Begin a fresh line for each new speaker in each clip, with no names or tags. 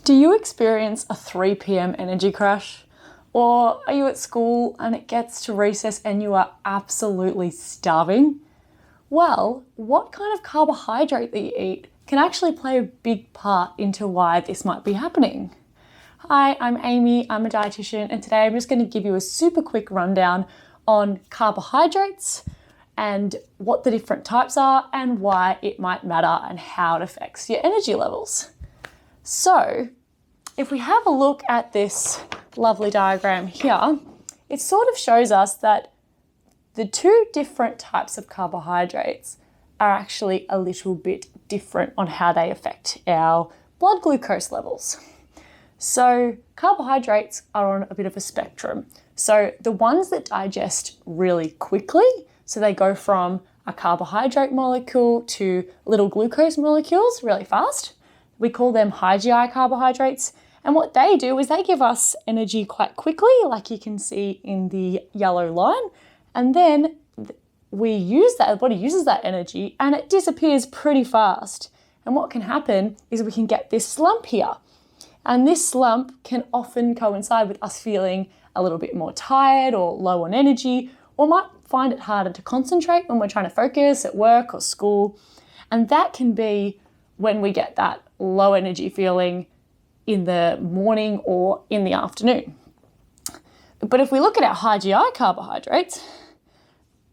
Do you experience a 3 p.m. energy crash? Or are you at school and it gets to recess and you are absolutely starving? Well, what kind of carbohydrate that you eat can actually play a big part into why this might be happening. Hi, I'm Amy, I'm a dietitian, and today I'm just going to give you a super quick rundown on carbohydrates and what the different types are and why it might matter and how it affects your energy levels. So, if we have a look at this lovely diagram here, it sort of shows us that the two different types of carbohydrates are actually a little bit different on how they affect our blood glucose levels. So carbohydrates are on a bit of a spectrum. So the ones that digest really quickly, so they go from a carbohydrate molecule to little glucose molecules really fast, we call them high GI carbohydrates. And what they do is they give us energy quite quickly, like you can see in the yellow line. And then the body uses that energy and it disappears pretty fast. And what can happen is we can get this slump here. And this slump can often coincide with us feeling a little bit more tired or low on energy, or might find it harder to concentrate when we're trying to focus at work or school. And that can be when we get that low energy feeling in the morning or in the afternoon. But if we look at our high GI carbohydrates,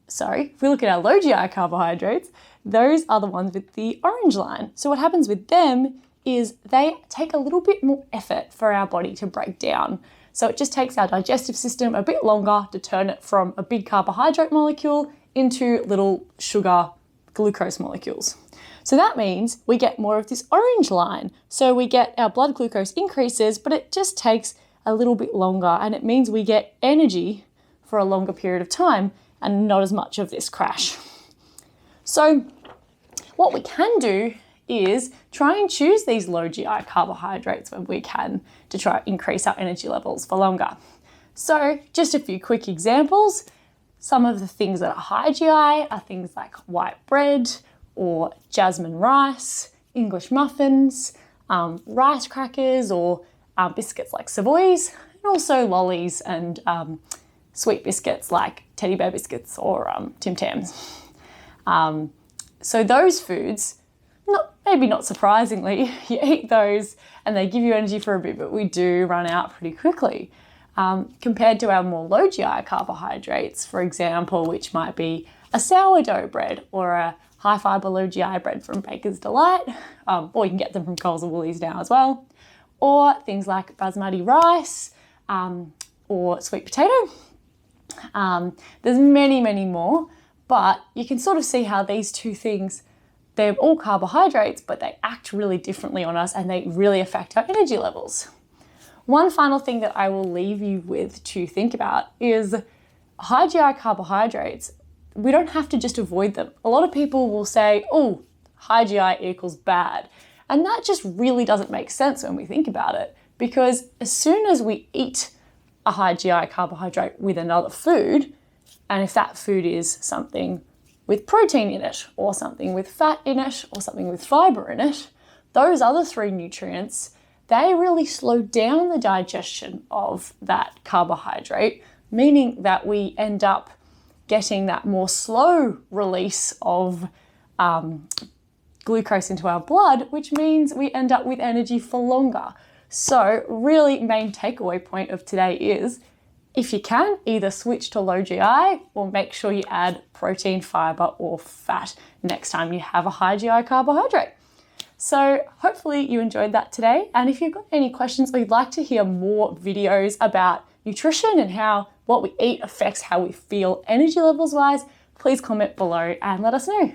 if we look at our low GI carbohydrates, those are the ones with the orange line. So what happens with them is they take a little bit more effort for our body to break down. So it just takes our digestive system a bit longer to turn it from a big carbohydrate molecule into little sugar glucose molecules. So that means we get more of this orange line. So we get our blood glucose increases, but it just takes a little bit longer, and it means we get energy for a longer period of time and not as much of this crash. So what we can do is try and choose these low GI carbohydrates when we can to try and increase our energy levels for longer. So just a few quick examples. Some of the things that are high GI are things like white bread or jasmine rice, English muffins, rice crackers or biscuits like Savoys, and also lollies and sweet biscuits like teddy bear biscuits or Tim Tams. So those foods, maybe not surprisingly, you eat those and they give you energy for a bit, but we do run out pretty quickly. Compared to our more low GI carbohydrates, for example, which might be a sourdough bread or a high fibre low GI bread from Baker's Delight, or you can get them from Coles or Woolies now as well, or things like basmati rice or sweet potato. There's many, many more, but you can sort of see how these two things, they're all carbohydrates, but they act really differently on us and they really affect our energy levels. One final thing that I will leave you with to think about is high GI carbohydrates. We don't have to just avoid them. A lot of people will say, oh, high GI equals bad. And that just really doesn't make sense when we think about it, because as soon as we eat a high GI carbohydrate with another food, and if that food is something with protein in it, or something with fat in it, or something with fiber in it, those other three nutrients, they really slow down the digestion of that carbohydrate, meaning that we end up getting that more slow release of glucose into our blood, which means we end up with energy for longer. So really main takeaway point of today is, if you can, either switch to low GI or make sure you add protein, fiber or fat next time you have a high GI carbohydrate. So hopefully you enjoyed that today. And if you've got any questions or you'd like to hear more videos about nutrition and how what we eat affects how we feel energy levels wise, please comment below and let us know.